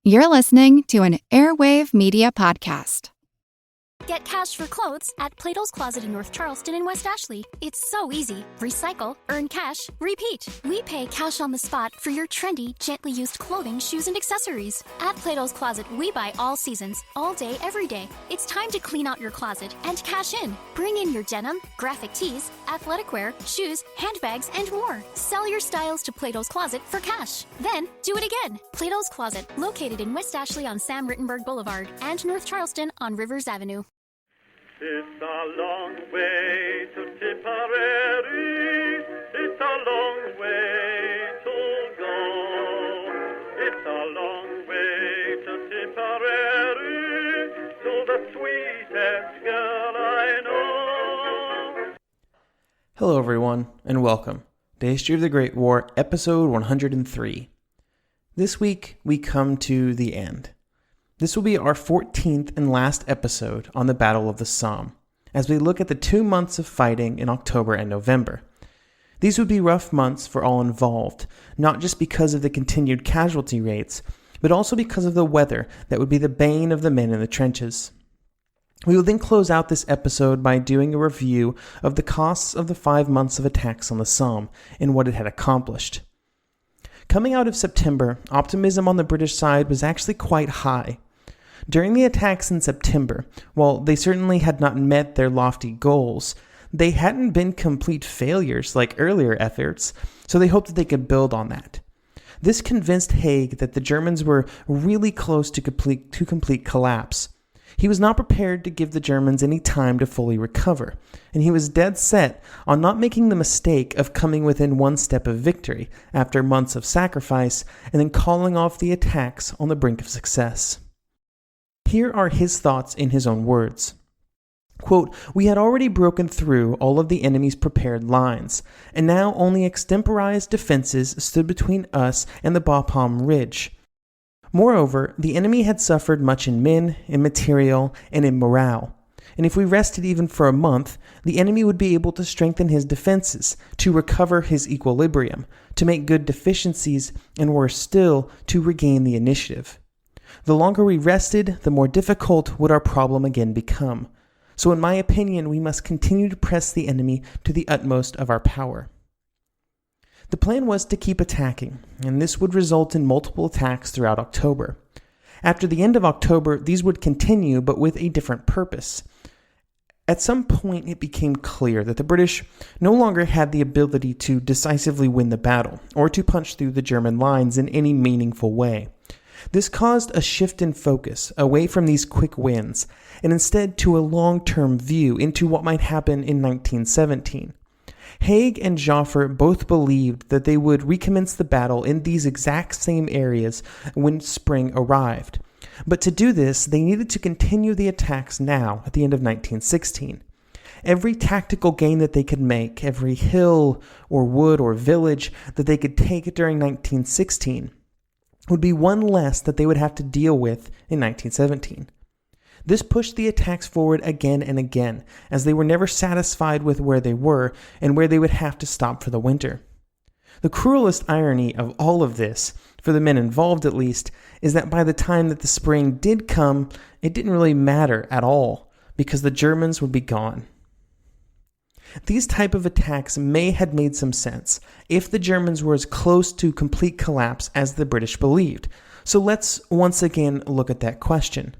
You're listening to an Airwave Media Podcast. Get cash for clothes at Plato's Closet in North Charleston and West Ashley. It's so easy. Recycle, earn cash, repeat. We pay cash on the spot for your trendy, gently used clothing, shoes, and accessories. At Plato's Closet, we buy all seasons, all day, every day. It's time to clean out your closet and cash in. Bring in your denim, graphic tees, athletic wear, shoes, handbags, and more. Sell your styles to Plato's Closet for cash. Then, do it again. Plato's Closet, located in West Ashley on Sam Rittenberg Boulevard and North Charleston on Rivers Avenue. It's a long way to Tipperary, it's a long way to go. It's a long way to Tipperary, to the sweetest girl I know. Hello everyone, and welcome to History of the Great War, episode 103. This week, we come to the end. This will be our 14th and last episode on the Battle of the Somme, as we look at the 2 months of fighting in October and November. These would be rough months for all involved, not just because of the continued casualty rates, but also because of the weather that would be the bane of the men in the trenches. We will then close out this episode by doing a review of the costs of the 5 months of attacks on the Somme and what it had accomplished. Coming out of September, optimism on the British side was actually quite high. During the attacks in September, while they certainly had not met their lofty goals, they hadn't been complete failures like earlier efforts, so they hoped that they could build on that. This convinced Haig that the Germans were really close to complete collapse. He was not prepared to give the Germans any time to fully recover, and he was dead set on not making the mistake of coming within one step of victory after months of sacrifice and then calling off the attacks on the brink of success. Here are his thoughts in his own words. Quote, "We had already broken through all of the enemy's prepared lines, and now only extemporized defenses stood between us and the Bapaume Ridge. Moreover, the enemy had suffered much in men, in material, and in morale. And if we rested even for a month, the enemy would be able to strengthen his defenses, to recover his equilibrium, to make good deficiencies, and worse still, to regain the initiative. The longer we rested, the more difficult would our problem again become. So in my opinion, we must continue to press the enemy to the utmost of our power." The plan was to keep attacking, and this would result in multiple attacks throughout October. After the end of October, these would continue, but with a different purpose. At some point, it became clear that the British no longer had the ability to decisively win the battle, or to punch through the German lines in any meaningful way. This caused a shift in focus away from these quick wins, and instead to a long-term view into what might happen in 1917. Haig and Joffre both believed that they would recommence the battle in these exact same areas when spring arrived. But to do this, they needed to continue the attacks now at the end of 1916. Every tactical gain that they could make, every hill or wood or village that they could take during 1916, would be one less that they would have to deal with in 1917. This pushed the attacks forward again and again, as they were never satisfied with where they were and where they would have to stop for the winter. The cruelest irony of all of this, for the men involved at least, is that by the time that the spring did come, it didn't really matter at all, because the Germans would be gone. These type of attacks may have made some sense if the Germans were as close to complete collapse as the British believed. So let's once again look at that question.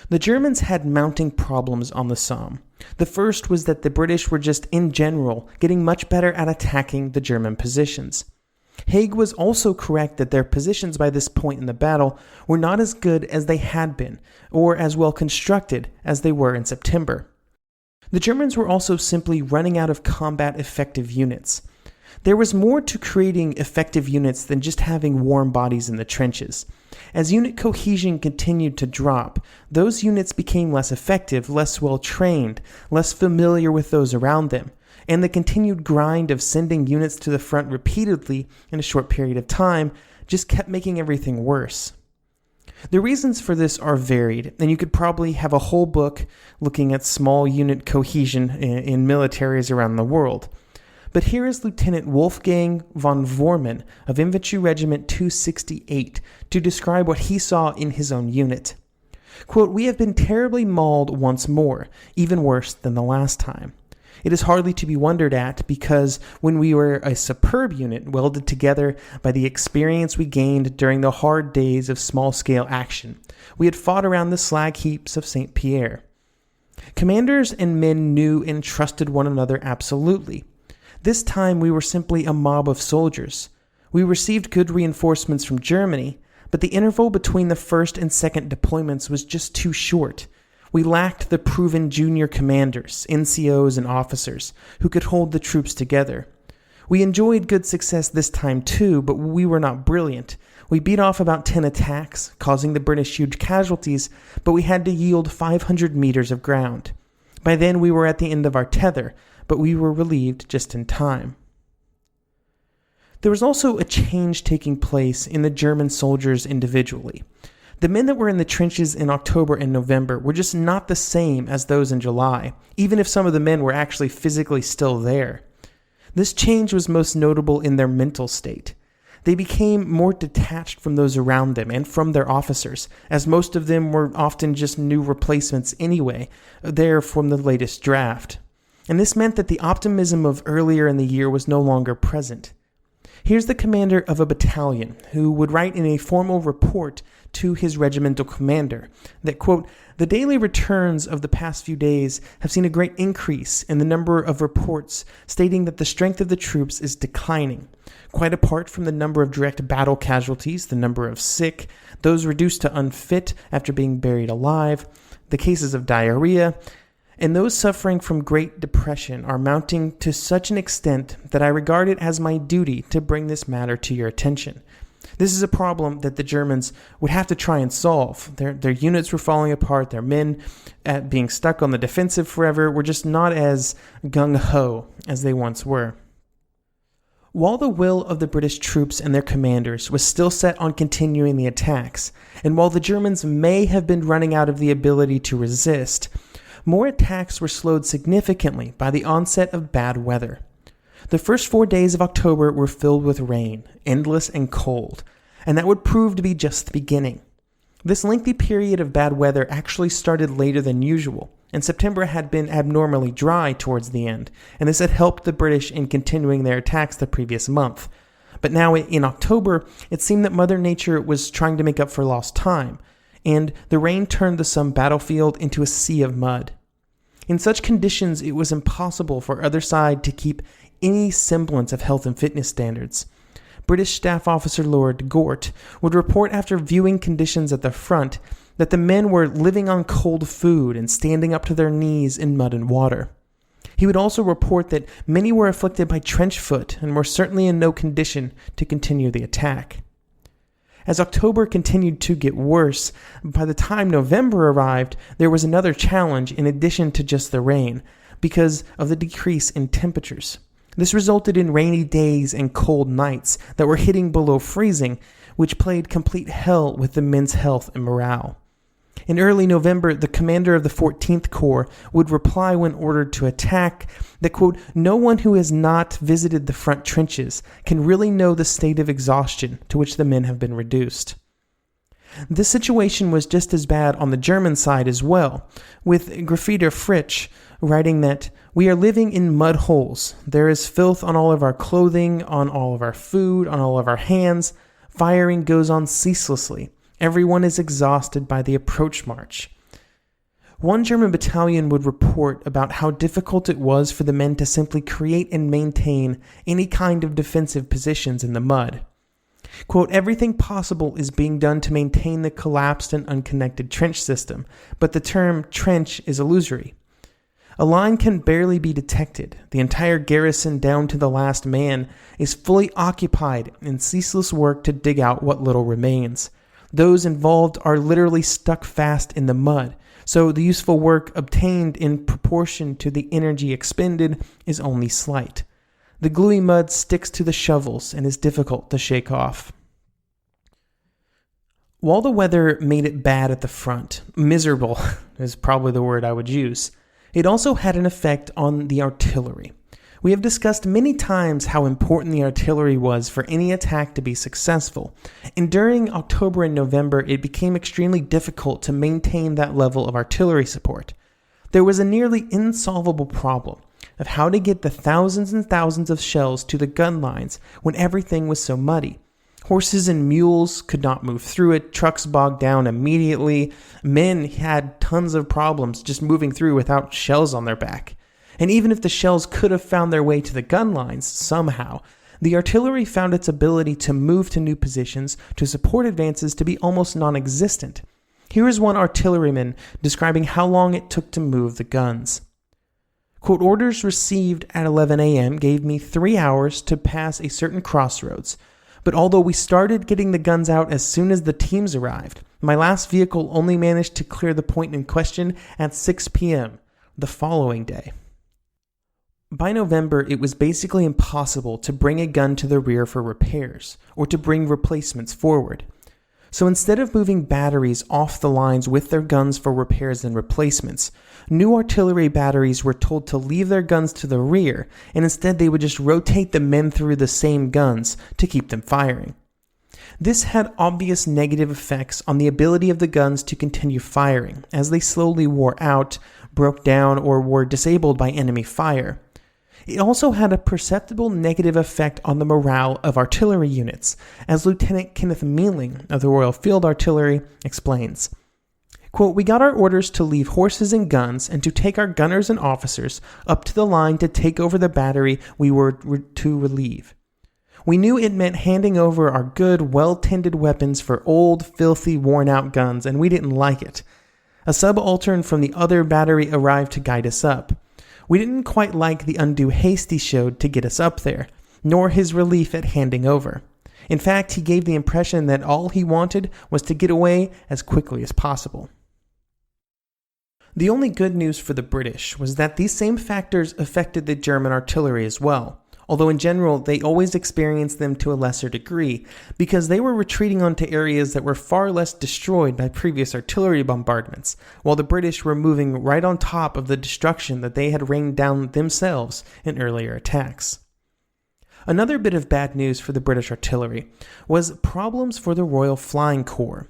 The Germans had mounting problems on the Somme. The first was that the British were just in general getting much better at attacking the German positions. Haig was also correct that their positions by this point in the battle were not as good as they had been, or as well constructed as they were in September. The Germans were also simply running out of combat effective units. There was more to creating effective units than just having warm bodies in the trenches. As unit cohesion continued to drop, those units became less effective, less well trained, less familiar with those around them, and the continued grind of sending units to the front repeatedly in a short period of time just kept making everything worse. The reasons for this are varied, and you could probably have a whole book looking at small unit cohesion in militaries around the world. But here is Lieutenant Wolfgang von Vormann of Infantry Regiment 268 to describe what he saw in his own unit. Quote, "We have been terribly mauled once more, even worse than the last time. It is hardly to be wondered at, because when we were a superb unit welded together by the experience we gained during the hard days of small-scale action, we had fought around the slag heaps of St. Pierre. Commanders and men knew and trusted one another absolutely. This time we were simply a mob of soldiers. We received good reinforcements from Germany, but the interval between the first and second deployments was just too short. We lacked the proven junior commanders, NCOs, and officers who could hold the troops together. We enjoyed good success this time too, but we were not brilliant. We beat off about 10 attacks, causing the British huge casualties, but we had to yield 500 meters of ground. By then we were at the end of our tether, but we were relieved just in time." There was also a change taking place in the German soldiers individually. The men that were in the trenches in October and November were just not the same as those in July, even if some of the men were actually physically still there. This change was most notable in their mental state. They became more detached from those around them and from their officers, as most of them were often just new replacements anyway, there from the latest draft. And this meant that the optimism of earlier in the year was no longer present. Here's the commander of a battalion who would write in a formal report to his regimental commander that, quote, "The daily returns of the past few days have seen a great increase in the number of reports stating that the strength of the troops is declining. Quite apart from the number of direct battle casualties, the number of sick, those reduced to unfit after being buried alive, the cases of diarrhea, and those suffering from Great Depression are mounting to such an extent that I regard it as my duty to bring this matter to your attention. This is a problem that the Germans would have to try and solve. Their units were falling apart, their men being stuck on the defensive forever were just not as gung-ho as they once were." While the will of the British troops and their commanders was still set on continuing the attacks, and while the Germans may have been running out of the ability to resist, more attacks were slowed significantly by the onset of bad weather. The first 4 days of October were filled with rain, endless and cold, and that would prove to be just the beginning. This lengthy period of bad weather actually started later than usual, and September had been abnormally dry towards the end, and this had helped the British in continuing their attacks the previous month. But now in October, it seemed that Mother Nature was trying to make up for lost time, and the rain turned the Somme battlefield into a sea of mud. In such conditions, it was impossible for either side to keep any semblance of health and fitness standards. British Staff Officer Lord Gort would report after viewing conditions at the front that the men were living on cold food and standing up to their knees in mud and water. He would also report that many were afflicted by trench foot and were certainly in no condition to continue the attack. As October continued to get worse, by the time November arrived, there was another challenge in addition to just the rain, because of the decrease in temperatures. This resulted in rainy days and cold nights that were hitting below freezing, which played complete hell with the men's health and morale. In early November, the commander of the 14th Corps would reply when ordered to attack that, quote, "No one who has not visited the front trenches can really know the state of exhaustion to which the men have been reduced." This situation was just as bad on the German side as well, with Graffider Fritsch writing that, "We are living in mud holes. There is filth on all of our clothing, on all of our food, on all of our hands. Firing goes on ceaselessly. Everyone is exhausted by the approach march." One German battalion would report about how difficult it was for the men to simply create and maintain any kind of defensive positions in the mud. Quote, "Everything possible is being done to maintain the collapsed and unconnected trench system, but the term trench is illusory. A line can barely be detected. The entire garrison, down to the last man, is fully occupied in ceaseless work to dig out what little remains. Those involved are literally stuck fast in the mud, so the useful work obtained in proportion to the energy expended is only slight. The gluey mud sticks to the shovels and is difficult to shake off." While the weather made it bad at the front, miserable is probably the word I would use, it also had an effect on the artillery. We have discussed many times how important the artillery was for any attack to be successful, and during October and November it became extremely difficult to maintain that level of artillery support. There was a nearly insolvable problem of how to get the thousands and thousands of shells to the gun lines when everything was so muddy. Horses and mules could not move through it, trucks bogged down immediately, men had tons of problems just moving through without shells on their back. And even if the shells could have found their way to the gun lines somehow, the artillery found its ability to move to new positions to support advances to be almost non-existent. Here is one artilleryman describing how long it took to move the guns. Quote, orders received at 11 a.m. gave me 3 hours to pass a certain crossroads, but although we started getting the guns out as soon as the teams arrived, my last vehicle only managed to clear the point in question at 6 p.m. the following day. By November, it was basically impossible to bring a gun to the rear for repairs, or to bring replacements forward. So instead of moving batteries off the lines with their guns for repairs and replacements, new artillery batteries were told to leave their guns to the rear, and instead they would just rotate the men through the same guns to keep them firing. This had obvious negative effects on the ability of the guns to continue firing, as they slowly wore out, broke down, or were disabled by enemy fire. It also had a perceptible negative effect on the morale of artillery units, as Lieutenant Kenneth Mealing of the Royal Field Artillery explains. Quote, we got our orders to leave horses and guns and to take our gunners and officers up to the line to take over the battery we were to relieve. We knew it meant handing over our good, well-tended weapons for old, filthy, worn-out guns, and we didn't like it. A subaltern from the other battery arrived to guide us up. We didn't quite like the undue haste he showed to get us up there, nor his relief at handing over. In fact, he gave the impression that all he wanted was to get away as quickly as possible. The only good news for the British was that these same factors affected the German artillery as well, although in general they always experienced them to a lesser degree, because they were retreating onto areas that were far less destroyed by previous artillery bombardments, while the British were moving right on top of the destruction that they had rained down themselves in earlier attacks. Another bit of bad news for the British artillery was problems for the Royal Flying Corps.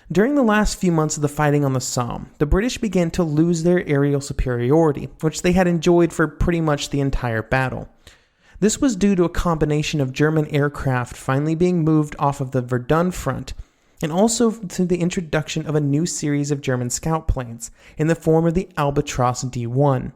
During the last few months of the fighting on the Somme, the British began to lose their aerial superiority, which they had enjoyed for pretty much the entire battle. This was due to a combination of German aircraft finally being moved off of the Verdun front, and also to the introduction of a new series of German scout planes in the form of the Albatros D-1.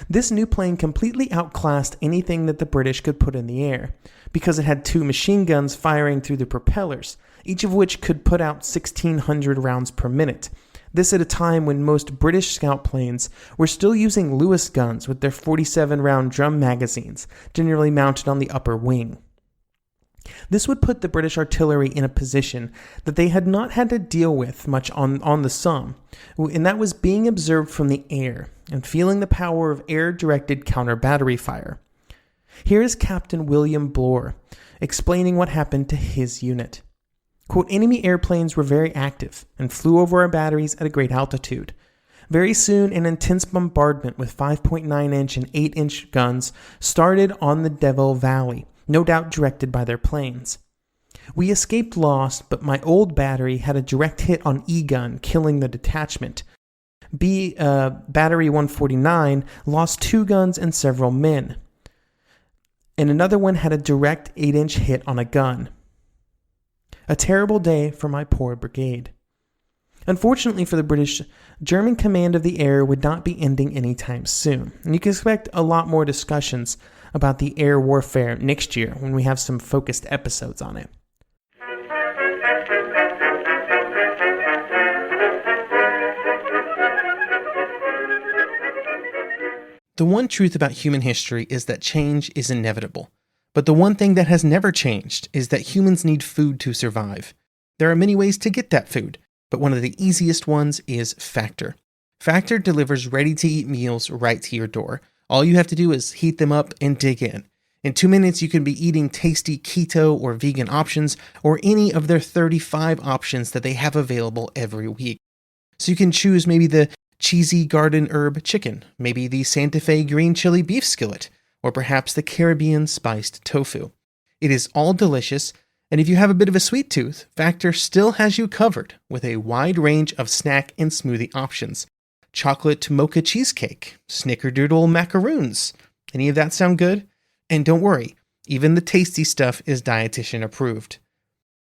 This new plane completely outclassed anything that the British could put in the air, because it had 2 machine guns firing through the propellers, each of which could put out 1,600 rounds per minute. This at a time when most British scout planes were still using Lewis guns with their 47-round drum magazines, generally mounted on the upper wing. This would put the British artillery in a position that they had not had to deal with much on the Somme, and that was being observed from the air and feeling the power of air-directed counter-battery fire. Here is Captain William Bloor explaining what happened to his unit. Quote, enemy airplanes were very active and flew over our batteries at a great altitude. Very soon, an intense bombardment with 5.9-inch and 8-inch guns started on the Deville Valley, no doubt directed by their planes. We escaped lost, but my old battery had a direct hit on E-gun, killing the detachment. Battery 149 lost 2 guns and several men, and another one had a direct 8-inch hit on a gun. A terrible day for my poor brigade. Unfortunately for the British, German command of the air would not be ending anytime soon, and you can expect a lot more discussions about the air warfare next year when we have some focused episodes on it. The one truth about human history is that change is inevitable. But the one thing that has never changed is that humans need food to survive. There are many ways to get that food, but one of the easiest ones is Factor. Factor delivers ready-to-eat meals right to your door. All you have to do is heat them up and dig in. In 2 minutes, you can be eating tasty keto or vegan options, or any of their 35 options that they have available every week. So you can choose maybe the cheesy garden herb chicken, maybe the Santa Fe green chili beef skillet, or perhaps the Caribbean spiced tofu. It is all delicious, and if you have a bit of a sweet tooth, Factor still has you covered with a wide range of snack and smoothie options. Chocolate mocha cheesecake, snickerdoodle macaroons. Any of that sound good? And don't worry, even the tasty stuff is dietitian approved.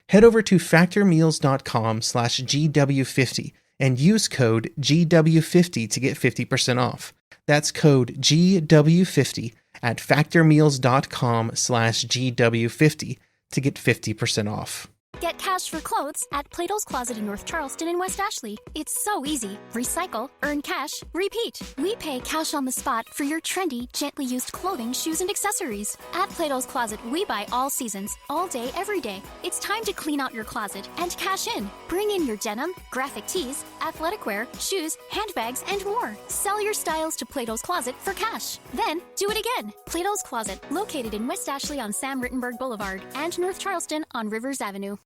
Head over to factormeals.com/GW50 and use code GW50 to get 50% off. That's code GW50 at factormeals.com/GW50 to get 50% off. Get cash for clothes at Plato's Closet in North Charleston and West Ashley. It's so easy. Recycle, earn cash, repeat. We pay cash on the spot for your trendy, gently used clothing, shoes, and accessories. At Plato's Closet, we buy all seasons, all day, every day. It's time to clean out your closet and cash in. Bring in your denim, graphic tees, athletic wear, shoes, handbags, and more. Sell your styles to Plato's Closet for cash. Then, do it again. Plato's Closet, located in West Ashley on Sam Rittenberg Boulevard and North Charleston on Rivers Avenue.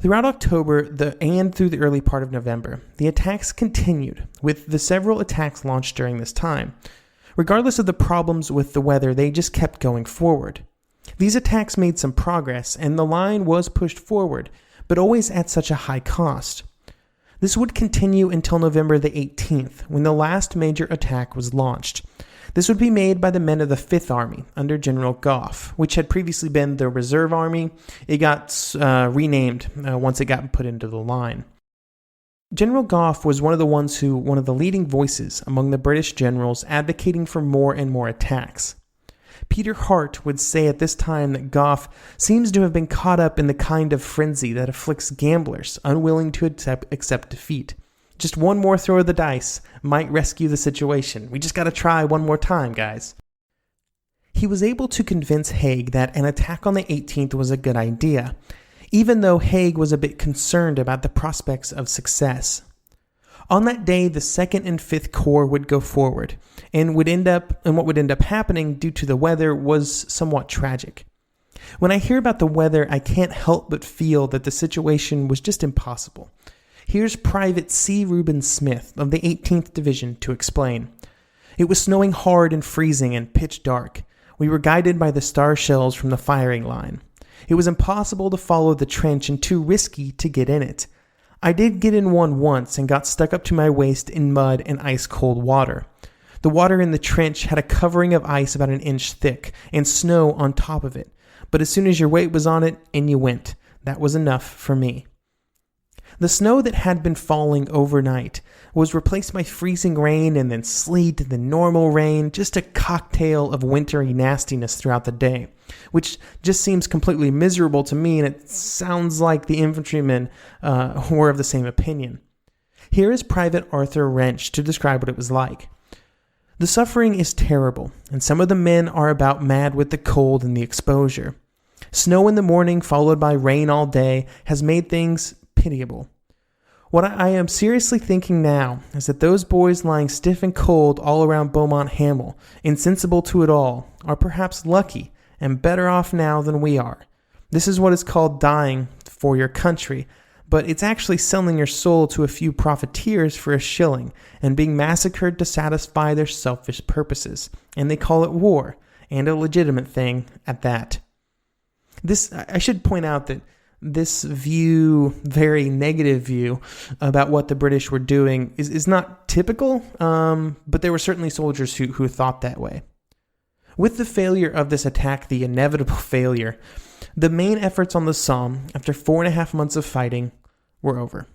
Throughout October and through the early part of November, the attacks continued, with the several attacks launched during this time. Regardless of the problems with the weather, they just kept going forward. These attacks made some progress, and the line was pushed forward, but always at such a high cost. This would continue until November the 18th, when the last major attack was launched. This would be made by the men of the 5th Army under General Gough, which had previously been the Reserve Army. It got renamed once it got put into the line. General Gough was one of the leading voices among the British generals advocating for more and more attacks. Peter Hart would say at this time that Gough seems to have been caught up in the kind of frenzy that afflicts gamblers unwilling to accept defeat. Just one more throw of the dice might rescue the situation. We just got to try one more time, guys. He was able to convince Haig that an attack on the 18th was a good idea, even though Haig was a bit concerned about the prospects of success. On that day, the 2nd and 5th Corps would go forward, and what would end up happening due to the weather was somewhat tragic. When I hear about the weather, I can't help but feel that the situation was just impossible. Here's Private C. Reuben Smith of the 18th Division to explain. It was snowing hard and freezing and pitch dark. We were guided by the star shells from the firing line. It was impossible to follow the trench and too risky to get in it. I did get in one once and got stuck up to my waist in mud and ice-cold water. The water in the trench had a covering of ice about an inch thick and snow on top of it. But as soon as your weight was on it, in you went. That was enough for me. The snow that had been falling overnight was replaced by freezing rain and then sleet and then normal rain, just a cocktail of wintry nastiness throughout the day, which just seems completely miserable to me, and it sounds like the infantrymen were of the same opinion. Here is Private Arthur Wrench to describe what it was like. The suffering is terrible, and some of the men are about mad with the cold and the exposure. Snow in the morning followed by rain all day has made things pitiable. What I am seriously thinking now is that those boys lying stiff and cold all around Beaumont Hamel, insensible to it all, are perhaps lucky and better off now than we are. This is what is called dying for your country, but it's actually selling your soul to a few profiteers for a shilling and being massacred to satisfy their selfish purposes. And they call it war, and a legitimate thing at that. I should point out that this view, very negative view about what the British were doing is not typical, but there were certainly soldiers who thought that way. With the failure of this attack, the inevitable failure, the main efforts on the Somme, after 4.5 months of fighting, were over.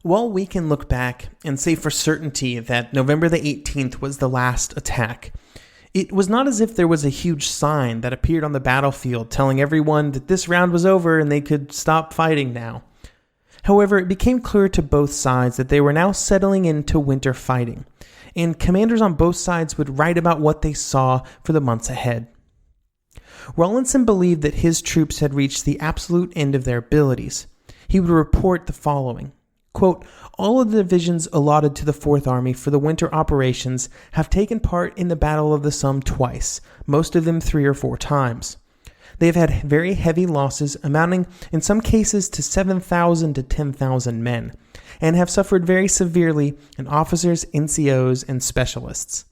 While we can look back and say for certainty that November the 18th was the last attack, it was not as if there was a huge sign that appeared on the battlefield telling everyone that this round was over and they could stop fighting now. However, it became clear to both sides that they were now settling into winter fighting, and commanders on both sides would write about what they saw for the months ahead. Rawlinson believed that his troops had reached the absolute end of their abilities. He would report the following. Quote, all of the divisions allotted to the 4th Army for the winter operations have taken part in the Battle of the Somme twice, most of them 3 or 4 times. They have had very heavy losses, amounting in some cases to 7,000 to 10,000 men, and have suffered very severely in officers, NCOs, and specialists.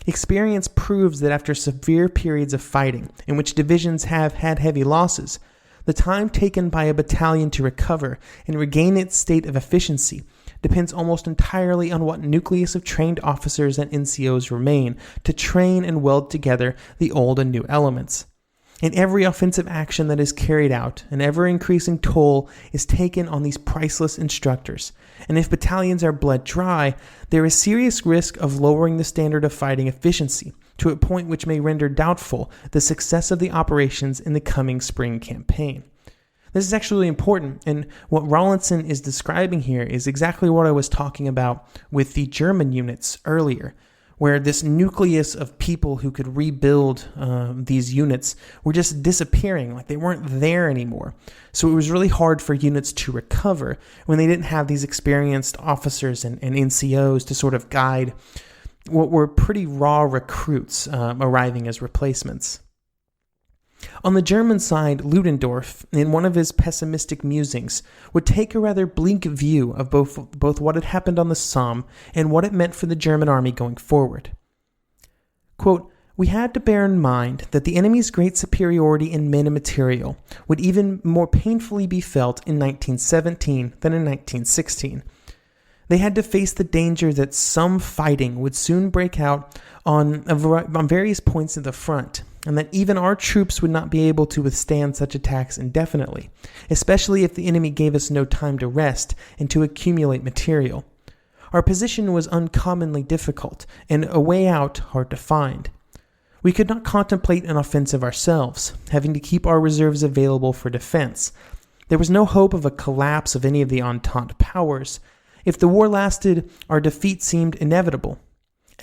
Experience proves that after severe periods of fighting, in which divisions have had heavy losses, the time taken by a battalion to recover and regain its state of efficiency depends almost entirely on what nucleus of trained officers and NCOs remain to train and weld together the old and new elements. In every offensive action that is carried out, an ever-increasing toll is taken on these priceless instructors, and if battalions are bled dry, there is serious risk of lowering the standard of fighting efficiency to a point which may render doubtful the success of the operations in the coming spring campaign. This is actually really important, and what Rawlinson is describing here is exactly what I was talking about with the German units earlier, where this nucleus of people who could rebuild these units were just disappearing, like they weren't there anymore. So it was really hard for units to recover when they didn't have these experienced officers and NCOs to sort of guide what were pretty raw recruits arriving as replacements. On the German side, Ludendorff, in one of his pessimistic musings, would take a rather bleak view of both what had happened on the Somme and what it meant for the German army going forward. Quote, "We had to bear in mind that the enemy's great superiority in men and material would even more painfully be felt in 1917 than in 1916. They had to face the danger that some fighting would soon break out on various points of the front, and that even our troops would not be able to withstand such attacks indefinitely, especially if the enemy gave us no time to rest and to accumulate material. Our position was uncommonly difficult, and a way out hard to find. We could not contemplate an offensive ourselves, having to keep our reserves available for defense. There was no hope of a collapse of any of the Entente powers. If the war lasted, our defeat seemed inevitable.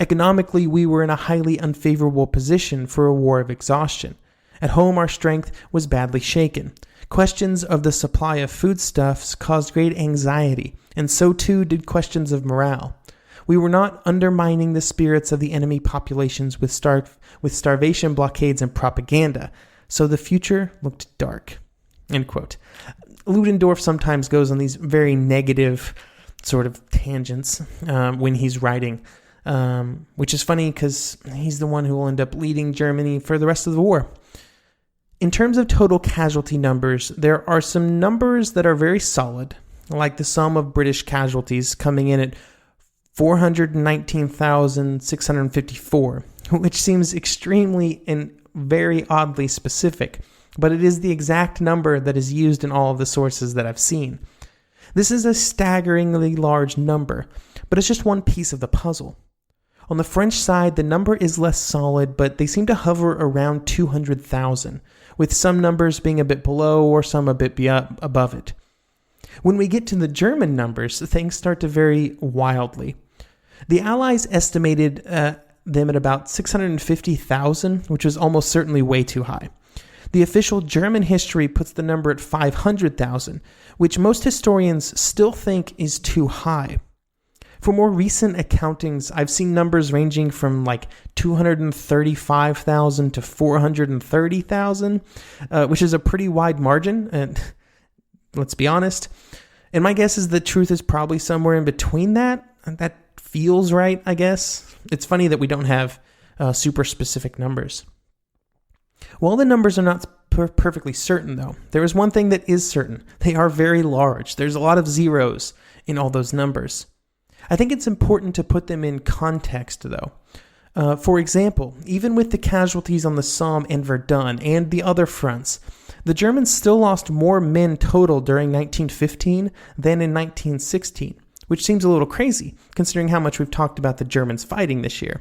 Economically, we were in a highly unfavorable position for a war of exhaustion. At home, our strength was badly shaken. Questions of the supply of foodstuffs caused great anxiety, and so too did questions of morale. We were not undermining the spirits of the enemy populations with starvation blockades and propaganda, so the future looked dark." End quote. Ludendorff sometimes goes on these very negative sort of tangents when he's writing, which is funny because he's the one who will end up leading Germany for the rest of the war. In terms of total casualty numbers, there are some numbers that are very solid, like the sum of British casualties coming in at 419,654, which seems extremely and very oddly specific, but it is the exact number that is used in all of the sources that I've seen. This is a staggeringly large number, but it's just one piece of the puzzle. On the French side, the number is less solid, but they seem to hover around 200,000, with some numbers being a bit below or some a bit above it. When we get to the German numbers, things start to vary wildly. The Allies estimated them at about 650,000, which was almost certainly way too high. The official German history puts the number at 500,000, which most historians still think is too high. For more recent accountings, I've seen numbers ranging from like 235,000 to 430,000, which is a pretty wide margin, and let's be honest. And my guess is the truth is probably somewhere in between that. That feels right, I guess. It's funny that we don't have super specific numbers. While the numbers are not perfectly certain, though, there is one thing that is certain. They are very large. There's a lot of zeros in all those numbers. I think it's important to put them in context, though. For example, even with the casualties on the Somme and Verdun and the other fronts, the Germans still lost more men total during 1915 than in 1916, which seems a little crazy, considering how much we've talked about the Germans fighting this year.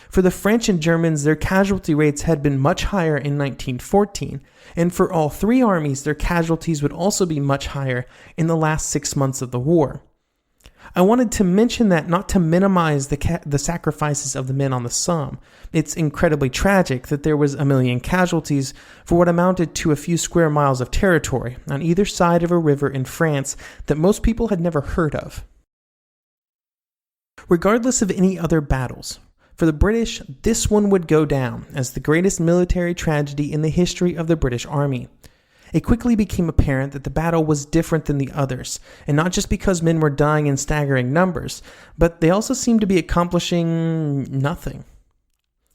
For the French and Germans, their casualty rates had been much higher in 1914, and for all three armies, their casualties would also be much higher in the last 6 months of the war. I wanted to mention that not to minimize the sacrifices of the men on the Somme. It's incredibly tragic that there was 1 million casualties for what amounted to a few square miles of territory on either side of a river in France that most people had never heard of. Regardless of any other battles, For the British, this one would go down as the greatest military tragedy in the history of the British Army. It quickly became apparent that the battle was different than the others, and not just because men were dying in staggering numbers, but they also seemed to be accomplishing nothing.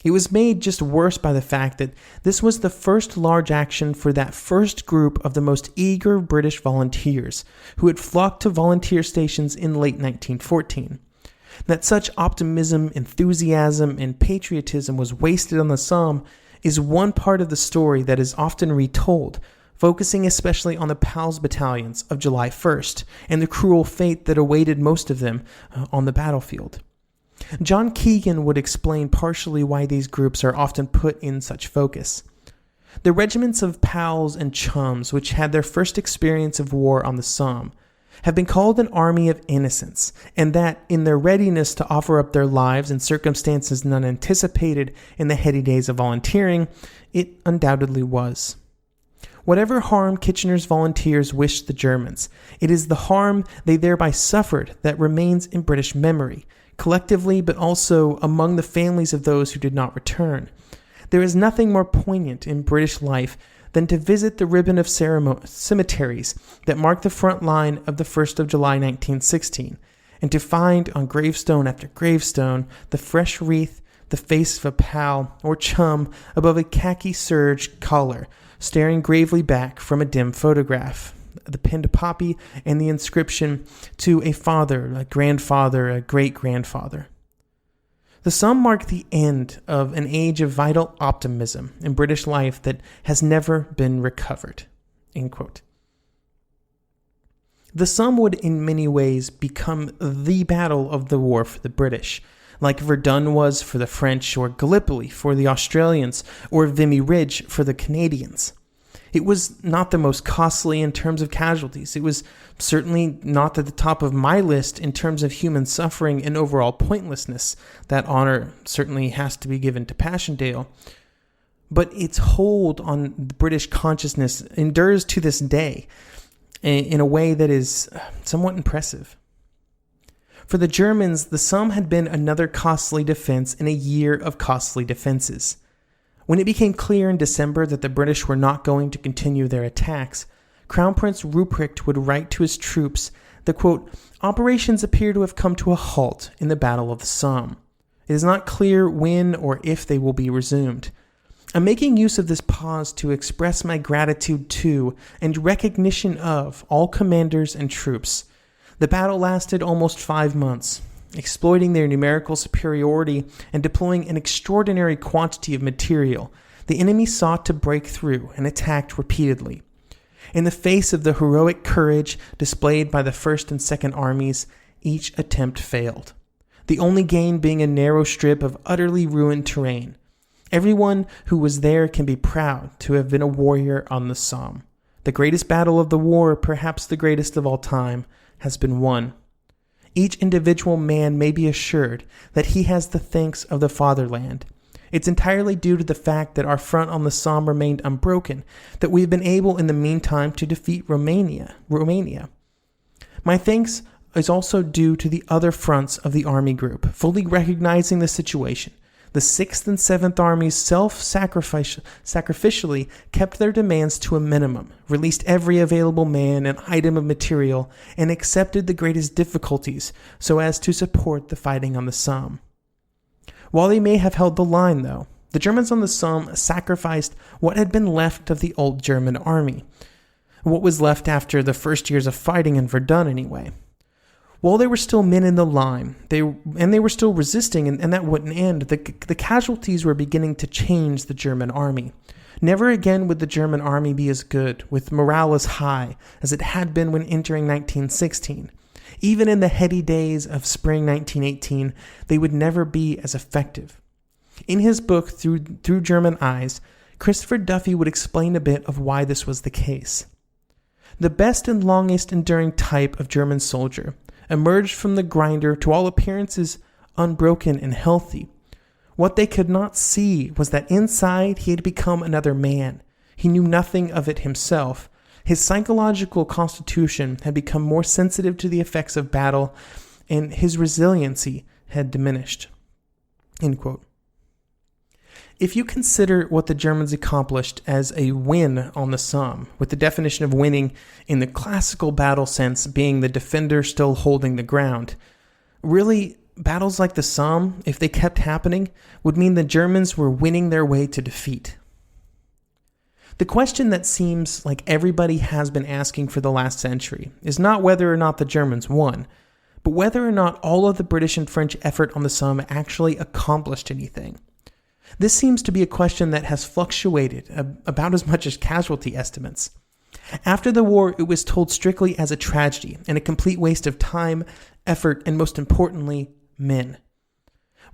It was made just worse by the fact that this was the first large action for that first group of the most eager British volunteers who had flocked to volunteer stations in late 1914. That such optimism, enthusiasm, and patriotism was wasted on the Somme is one part of the story that is often retold, focusing especially on the PALS battalions of July 1st and the cruel fate that awaited most of them on the battlefield. John Keegan would explain partially why these groups are often put in such focus. The regiments of PALs and chums, which had their first experience of war on the Somme, have been called an army of innocents, and that in their readiness to offer up their lives in circumstances none anticipated in the heady days of volunteering, it undoubtedly was. Whatever harm Kitchener's volunteers wished the Germans, it is the harm they thereby suffered that remains in British memory, collectively but also among the families of those who did not return. There is nothing more poignant in British life than to visit the ribbon of cemeteries that mark the front line of the 1st of July 1916, and to find on gravestone after gravestone the fresh wreath, the face of a pal or chum above a khaki serge collar, staring gravely back from a dim photograph, the pinned poppy and the inscription to a father, a grandfather, a great-grandfather. The Somme marked the end of an age of vital optimism in British life that has never been recovered." End quote. The Somme would in many ways become the battle of the war for the British, like Verdun was for the French, or Gallipoli for the Australians, or Vimy Ridge for the Canadians. It was not the most costly in terms of casualties. It was certainly not at the top of my list in terms of human suffering and overall pointlessness. That honor certainly has to be given to Passchendaele. But its hold on the British consciousness endures to this day in a way that is somewhat impressive. For the Germans, the Somme had been another costly defense in a year of costly defenses. When it became clear in December that the British were not going to continue their attacks, Crown Prince Ruprecht would write to his troops that, quote, "Operations appear to have come to a halt in the Battle of the Somme. It is not clear when or if they will be resumed. I'm making use of this pause to express my gratitude to and recognition of all commanders and troops. The battle lasted almost 5 months. Exploiting their numerical superiority and deploying an extraordinary quantity of material, the enemy sought to break through and attacked repeatedly. In the face of the heroic courage displayed by the First and Second Armies, each attempt failed, the only gain being a narrow strip of utterly ruined terrain. Everyone who was there can be proud to have been a warrior on the Somme. The greatest battle of the war, perhaps the greatest of all time, has been won. Each individual man may be assured that he has the thanks of the fatherland. It's entirely due to the fact that our front on the Somme remained unbroken, that we have been able in the meantime to defeat Romania. My thanks is also due to the other fronts of the army group, fully recognizing the situation. The 6th and 7th Armies sacrificially kept their demands to a minimum, released every available man and item of material, and accepted the greatest difficulties so as to support the fighting on the Somme. While they may have held the line, though, the Germans on the Somme sacrificed what had been left of the old German army, what was left after the first years of fighting in Verdun anyway. While there were still men in the line, they were still resisting, and that wouldn't end, the casualties were beginning to change the German army. Never again would the German army be as good, with morale as high, as it had been when entering 1916. Even in the heady days of spring 1918, they would never be as effective. In his book, Through German Eyes, Christopher Duffy would explain a bit of why this was the case. The best and longest enduring type of German soldier emerged from the grinder to all appearances unbroken and healthy. What they could not see was that inside he had become another man. He knew nothing of it himself. His psychological constitution had become more sensitive to the effects of battle, and his resiliency had diminished. End quote. If you consider what the Germans accomplished as a win on the Somme, with the definition of winning in the classical battle sense being the defender still holding the ground, really, battles like the Somme, if they kept happening, would mean the Germans were winning their way to defeat. The question that seems like everybody has been asking for the last century is not whether or not the Germans won, but whether or not all of the British and French effort on the Somme actually accomplished anything. This seems to be a question that has fluctuated about as much as casualty estimates. After the war, it was told strictly as a tragedy and a complete waste of time, effort, and most importantly, men.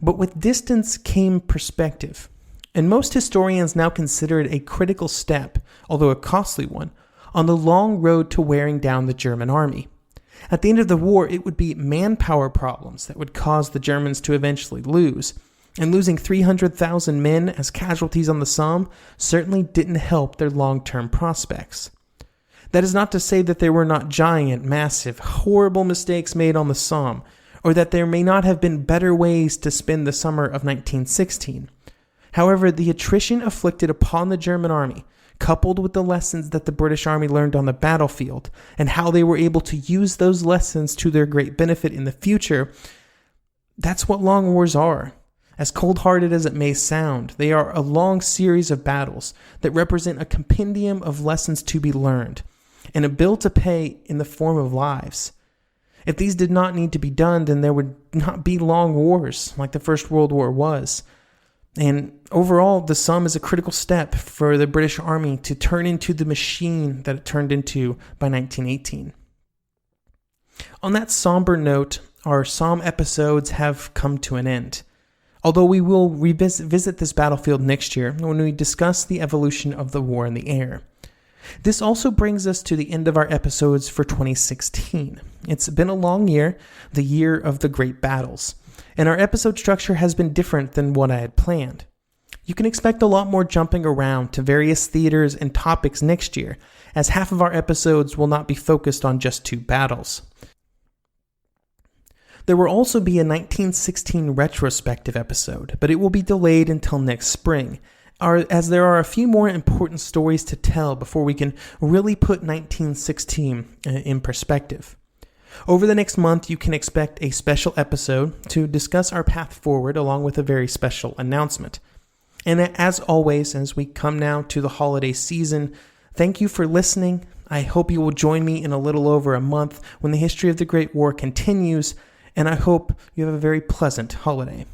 But with distance came perspective, and most historians now consider it a critical step, although a costly one, on the long road to wearing down the German army. At the end of the war, it would be manpower problems that would cause the Germans to eventually lose, and losing 300,000 men as casualties on the Somme certainly didn't help their long-term prospects. That is not to say that there were not giant, massive, horrible mistakes made on the Somme, or that there may not have been better ways to spend the summer of 1916. However, the attrition afflicted upon the German army, coupled with the lessons that the British army learned on the battlefield, and how they were able to use those lessons to their great benefit in the future, that's what long wars are. As cold-hearted as it may sound, they are a long series of battles that represent a compendium of lessons to be learned, and a bill to pay in the form of lives. If these did not need to be done, then there would not be long wars like the First World War was. And overall, the Somme is a critical step for the British Army to turn into the machine that it turned into by 1918. On that somber note, our Somme episodes have come to an end. Although we will revisit this battlefield next year when we discuss the evolution of the war in the air. This also brings us to the end of our episodes for 2016. It's been a long year, the year of the great battles, and our episode structure has been different than what I had planned. You can expect a lot more jumping around to various theaters and topics next year, as half of our episodes will not be focused on just two battles. There will also be a 1916 retrospective episode, but it will be delayed until next spring, as there are a few more important stories to tell before we can really put 1916 in perspective. Over the next month, you can expect a special episode to discuss our path forward along with a very special announcement. And as always, as we come now to the holiday season, thank you for listening. I hope you will join me in a little over a month when the history of the Great War continues, and I hope you have a very pleasant holiday.